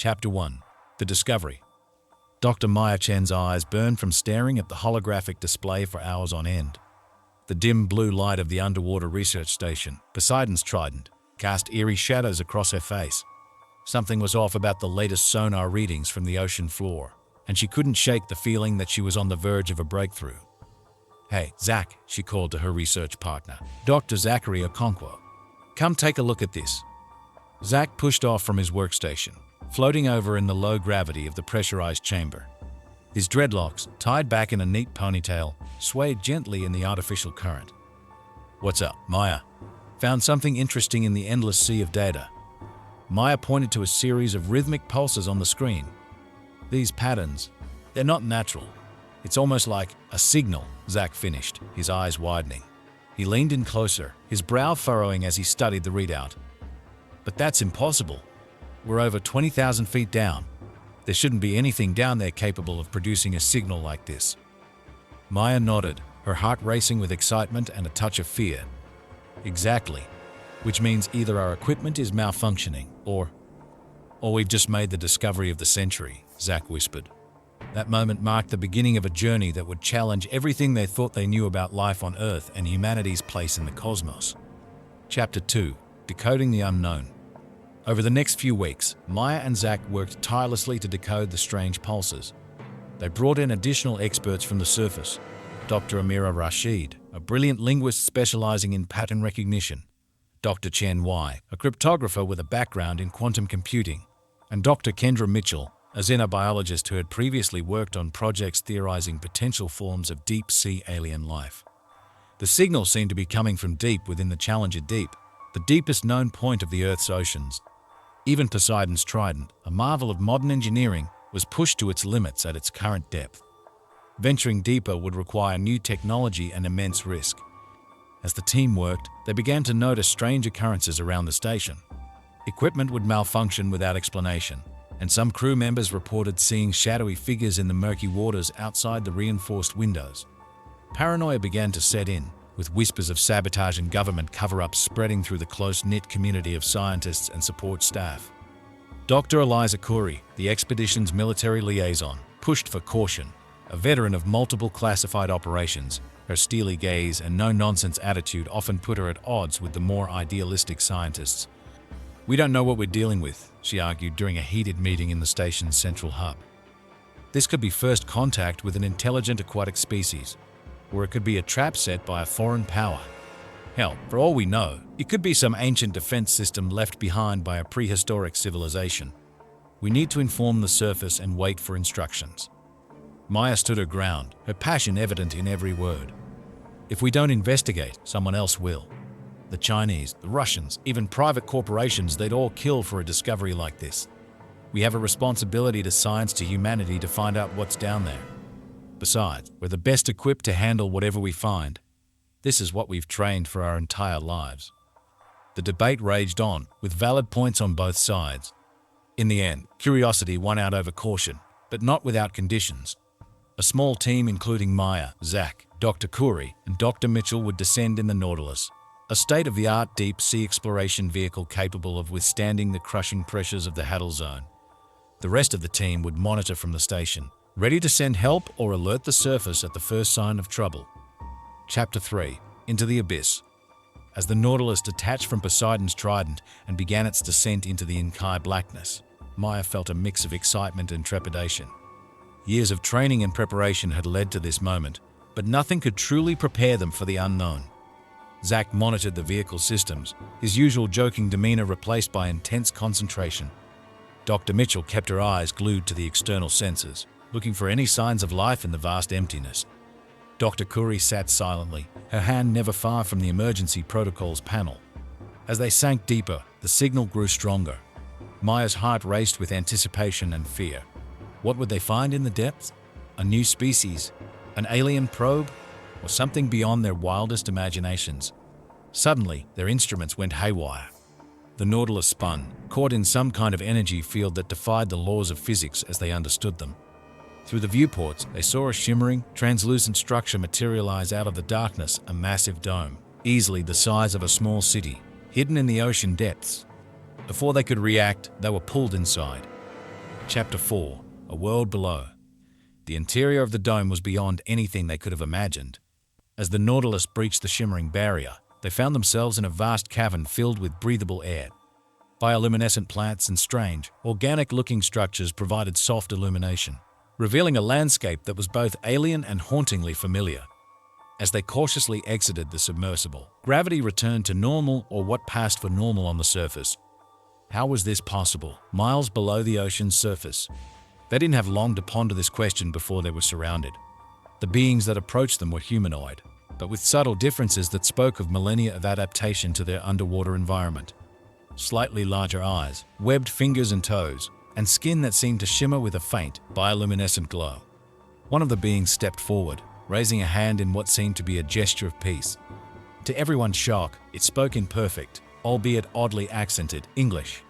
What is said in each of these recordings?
Chapter 1. The Discovery. Dr. Maya Chen's eyes burned from staring at the holographic display for hours on end. The dim blue light of the underwater research station, Poseidon's trident, cast eerie shadows across her face. Something was off about the latest sonar readings from the ocean floor, and she couldn't shake the feeling that she was on the verge of a breakthrough. "Hey, Zach," she called to her research partner, Dr. Zachary Okonkwo. "Come take a look at this." Zach pushed off from his workstation, floating over in the low gravity of the pressurized chamber. His dreadlocks, tied back in a neat ponytail, swayed gently in the artificial current. "What's up, Maya?" "Found something interesting in the endless sea of data." Maya pointed to a series of rhythmic pulses on the screen. "These patterns, they're not natural. It's almost like a signal," Zach finished, his eyes widening. He leaned in closer, his brow furrowing as he studied the readout. "But that's impossible. We're over 20,000 feet down. There shouldn't be anything down there capable of producing a signal like this." Maya nodded, her heart racing with excitement and a touch of fear. "Exactly. Which means either our equipment is malfunctioning, or we've just made the discovery of the century," Zach whispered. That moment marked the beginning of a journey that would challenge everything they thought they knew about life on Earth and humanity's place in the cosmos. Chapter 2. Decoding the Unknown. Over the next few weeks, Maya and Zach worked tirelessly to decode the strange pulses. They brought in additional experts from the surface: Dr. Amira Rashid, a brilliant linguist specializing in pattern recognition; Dr. Chen, a cryptographer with a background in quantum computing; and Dr. Kendra Mitchell, a xenobiologist who had previously worked on projects theorizing potential forms of deep-sea alien life. The signal seemed to be coming from deep within the Challenger Deep, the deepest known point of the Earth's oceans. Even Poseidon's trident, a marvel of modern engineering, was pushed to its limits at its current depth. Venturing deeper would require new technology and immense risk. As the team worked, they began to notice strange occurrences around the station. Equipment would malfunction without explanation, and some crew members reported seeing shadowy figures in the murky waters outside the reinforced windows. Paranoia began to set in, with whispers of sabotage and government cover-ups spreading through the close-knit community of scientists and support staff. Dr. Eliza Khoury, the expedition's military liaison, pushed for caution. A veteran of multiple classified operations, her steely gaze and no-nonsense attitude often put her at odds with the more idealistic scientists. "We don't know what we're dealing with," she argued during a heated meeting in the station's central hub. "This could be first contact with an intelligent aquatic species, or it could be a trap set by a foreign power. Hell, for all we know, it could be some ancient defense system left behind by a prehistoric civilization. We need to inform the surface and wait for instructions." Maya stood her ground, her passion evident in every word. "If we don't investigate, someone else will. The Chinese, the Russians, even private corporations, they'd all kill for a discovery like this. We have a responsibility to science, to humanity, to find out what's down there. Besides, we're the best equipped to handle whatever we find. This is what we've trained for our entire lives." The debate raged on, with valid points on both sides. In the end, curiosity won out over caution, but not without conditions. A small team including Maya, Zach, Dr. Khoury, and Dr. Mitchell would descend in the Nautilus, a state-of-the-art deep-sea exploration vehicle capable of withstanding the crushing pressures of the Hadal Zone. The rest of the team would monitor from the station, ready to send help or alert the surface at the first sign of trouble. Chapter 3. Into the Abyss. As the Nautilus detached from Poseidon's trident and began its descent into the Inkai blackness, Maya felt a mix of excitement and trepidation. Years of training and preparation had led to this moment, but nothing could truly prepare them for the unknown. Zach monitored the vehicle systems, his usual joking demeanor replaced by intense concentration. Dr. Mitchell kept her eyes glued to the external sensors, looking for any signs of life in the vast emptiness. Dr. Khoury sat silently, her hand never far from the emergency protocols panel. As they sank deeper, the signal grew stronger. Maya's heart raced with anticipation and fear. What would they find in the depths? A new species? An alien probe? Or something beyond their wildest imaginations? Suddenly, their instruments went haywire. The Nautilus spun, caught in some kind of energy field that defied the laws of physics as they understood them. Through the viewports, they saw a shimmering, translucent structure materialize out of the darkness, a massive dome, easily the size of a small city, hidden in the ocean depths. Before they could react, they were pulled inside. Chapter 4. A World Below. The interior of the dome was beyond anything they could have imagined. As the Nautilus breached the shimmering barrier, they found themselves in a vast cavern filled with breathable air. Bioluminescent plants and strange, organic-looking structures provided soft illumination, revealing a landscape that was both alien and hauntingly familiar. As they cautiously exited the submersible, gravity returned to normal, or what passed for normal on the surface. How was this possible, miles below the ocean's surface? They didn't have long to ponder this question before they were surrounded. The beings that approached them were humanoid, but with subtle differences that spoke of millennia of adaptation to their underwater environment. Slightly larger eyes, webbed fingers and toes, and skin that seemed to shimmer with a faint, bioluminescent glow. One of the beings stepped forward, raising a hand in what seemed to be a gesture of peace. To everyone's shock, it spoke in perfect, albeit oddly accented, English.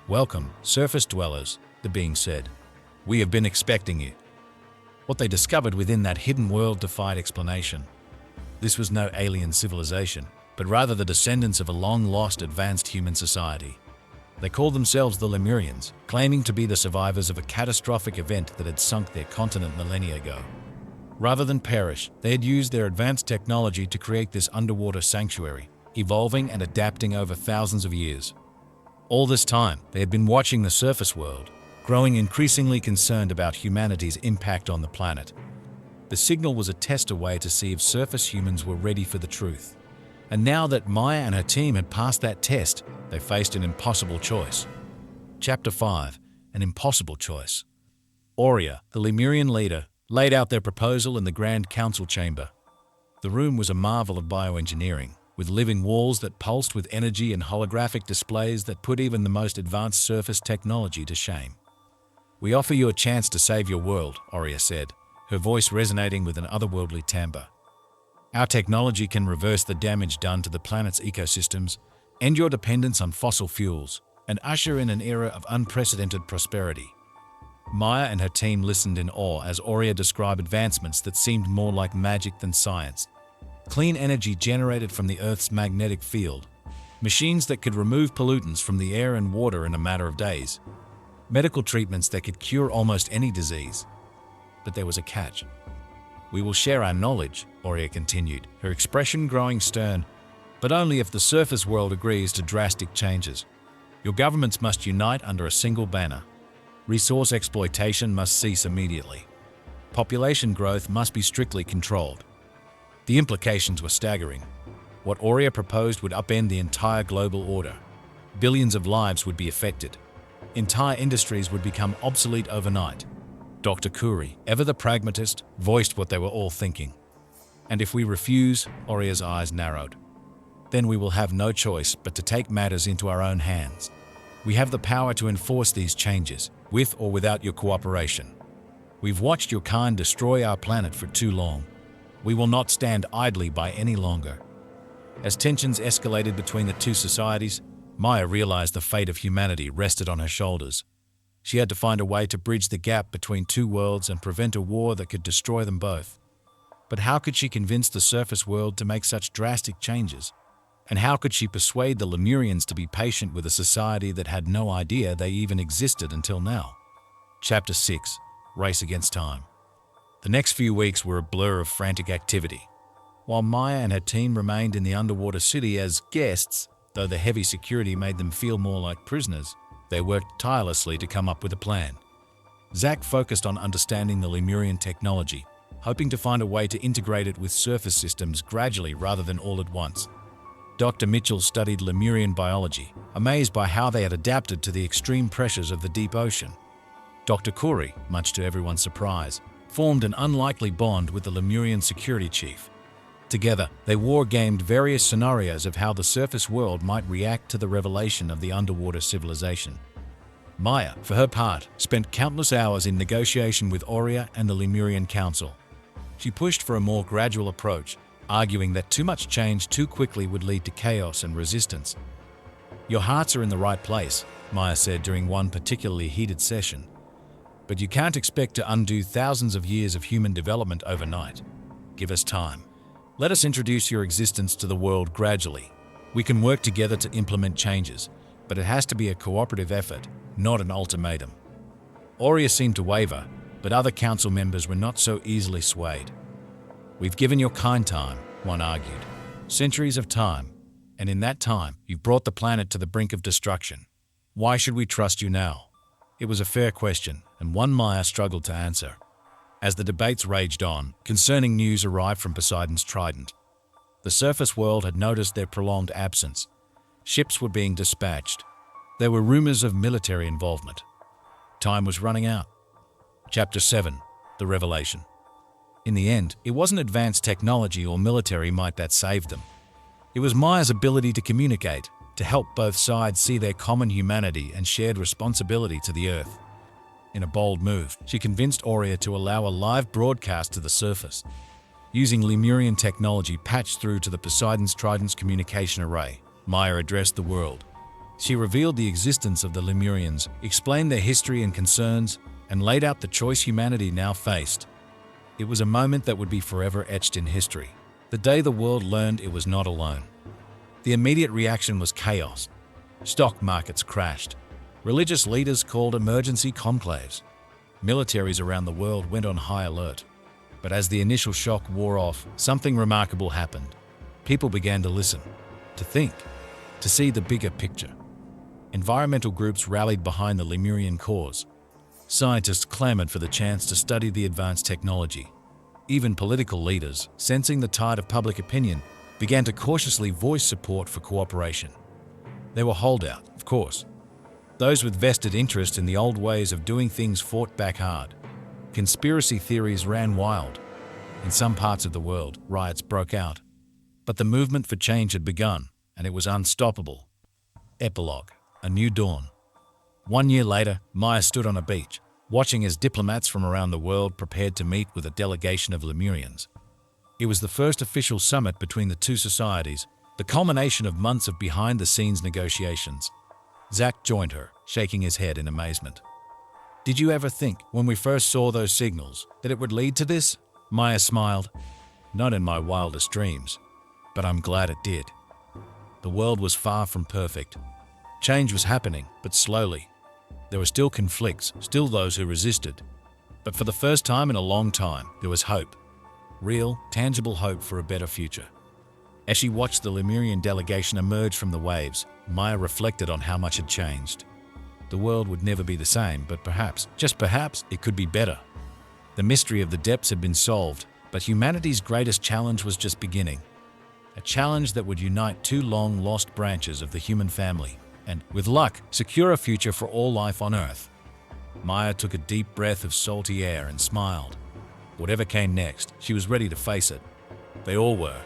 "Welcome, surface dwellers," the being said. "We have been expecting you." What they discovered within that hidden world defied explanation. This was no alien civilization, but rather the descendants of a long-lost advanced human society. They called themselves the Lemurians, claiming to be the survivors of a catastrophic event that had sunk their continent millennia ago. Rather than perish, they had used their advanced technology to create this underwater sanctuary, evolving and adapting over thousands of years. All this time, they had been watching the surface world, growing increasingly concerned about humanity's impact on the planet. The signal was a test away to see if surface humans were ready for the truth. And now that Maya and her team had passed that test, they faced an impossible choice. Chapter 5. An Impossible Choice. Aurea, the Lemurian leader, laid out their proposal in the Grand Council chamber. The room was a marvel of bioengineering, with living walls that pulsed with energy and holographic displays that put even the most advanced surface technology to shame. "We offer you a chance to save your world," Aurea said, her voice resonating with an otherworldly timbre. "Our technology can reverse the damage done to the planet's ecosystems, end your dependence on fossil fuels, and usher in an era of unprecedented prosperity." Maya and her team listened in awe as Aurea described advancements that seemed more like magic than science. Clean energy generated from the Earth's magnetic field, machines that could remove pollutants from the air and water in a matter of days, medical treatments that could cure almost any disease. But there was a catch. "We will share our knowledge," Aurea continued, her expression growing stern, "but only if the surface world agrees to drastic changes. Your governments must unite under a single banner. Resource exploitation must cease immediately. Population growth must be strictly controlled." The implications were staggering. What Aurea proposed would upend the entire global order. Billions of lives would be affected. Entire industries would become obsolete overnight. Dr. Curie, ever the pragmatist, voiced what they were all thinking. "And if we refuse," Aurea's eyes narrowed, "then we will have no choice but to take matters into our own hands. We have the power to enforce these changes, with or without your cooperation. We've watched your kind destroy our planet for too long. We will not stand idly by any longer." As tensions escalated between the two societies, Maya realized the fate of humanity rested on her shoulders. She had to find a way to bridge the gap between two worlds and prevent a war that could destroy them both. But how could she convince the surface world to make such drastic changes? And how could she persuade the Lemurians to be patient with a society that had no idea they even existed until now? Chapter 6. Race Against Time. The next few weeks were a blur of frantic activity. While Maya and her team remained in the underwater city as guests, though the heavy security made them feel more like prisoners, they worked tirelessly to come up with a plan. Zach focused on understanding the Lemurian technology, hoping to find a way to integrate it with surface systems gradually rather than all at once. Dr. Mitchell studied Lemurian biology, amazed by how they had adapted to the extreme pressures of the deep ocean. Dr. Curie, much to everyone's surprise, formed an unlikely bond with the Lemurian security chief. Together, they war-gamed various scenarios of how the surface world might react to the revelation of the underwater civilization. Maya, for her part, spent countless hours in negotiation with Aurea and the Lemurian Council. She pushed for a more gradual approach, arguing that too much change too quickly would lead to chaos and resistance. "Your hearts are in the right place," Maya said during one particularly heated session. "But you can't expect to undo thousands of years of human development overnight. Give us time. Let us introduce your existence to the world gradually. We can work together to implement changes, but it has to be a cooperative effort, not an ultimatum." Aurea seemed to waver, but other council members were not so easily swayed. "We've given your kind time," one argued. "Centuries of time, and in that time, you've brought the planet to the brink of destruction. Why should we trust you now?" It was a fair question, and one Maya struggled to answer. As the debates raged on, concerning news arrived from Poseidon's trident. The surface world had noticed their prolonged absence. Ships were being dispatched. There were rumors of military involvement. Time was running out. Chapter 7. The Revelation. In the end, it wasn't advanced technology or military might that saved them. It was Maya's ability to communicate, to help both sides see their common humanity and shared responsibility to the Earth. In a bold move, she convinced Aurea to allow a live broadcast to the surface. Using Lemurian technology patched through to the Poseidon's Trident's communication array, Maya addressed the world. She revealed the existence of the Lemurians, explained their history and concerns, and laid out the choice humanity now faced. It was a moment that would be forever etched in history, the day the world learned it was not alone. The immediate reaction was chaos. Stock markets crashed. Religious leaders called emergency conclaves. Militaries around the world went on high alert. But as the initial shock wore off, something remarkable happened. People began to listen, to think, to see the bigger picture. Environmental groups rallied behind the Lemurian cause. Scientists clamored for the chance to study the advanced technology. Even political leaders, sensing the tide of public opinion, began to cautiously voice support for cooperation. There were holdouts, of course. Those with vested interest in the old ways of doing things fought back hard. Conspiracy theories ran wild. In some parts of the world, riots broke out. But the movement for change had begun, and it was unstoppable. Epilogue: A New Dawn. 1 year later, Maya stood on a beach, watching as diplomats from around the world prepared to meet with a delegation of Lemurians. It was the first official summit between the two societies, the culmination of months of behind-the-scenes negotiations. Zach joined her, shaking his head in amazement. "Did you ever think, when we first saw those signals, that it would lead to this?" Maya smiled. "Not in my wildest dreams, but I'm glad it did." The world was far from perfect. Change was happening, but slowly. There were still conflicts, still those who resisted. But for the first time in a long time, there was hope. Real, tangible hope for a better future. As she watched the Lemurian delegation emerge from the waves, Maya reflected on how much had changed. The world would never be the same, but perhaps, just perhaps, it could be better. The mystery of the depths had been solved, but humanity's greatest challenge was just beginning. A challenge that would unite two long-lost branches of the human family, and, with luck, secure a future for all life on Earth. Maya took a deep breath of salty air and smiled. Whatever came next, she was ready to face it. They all were.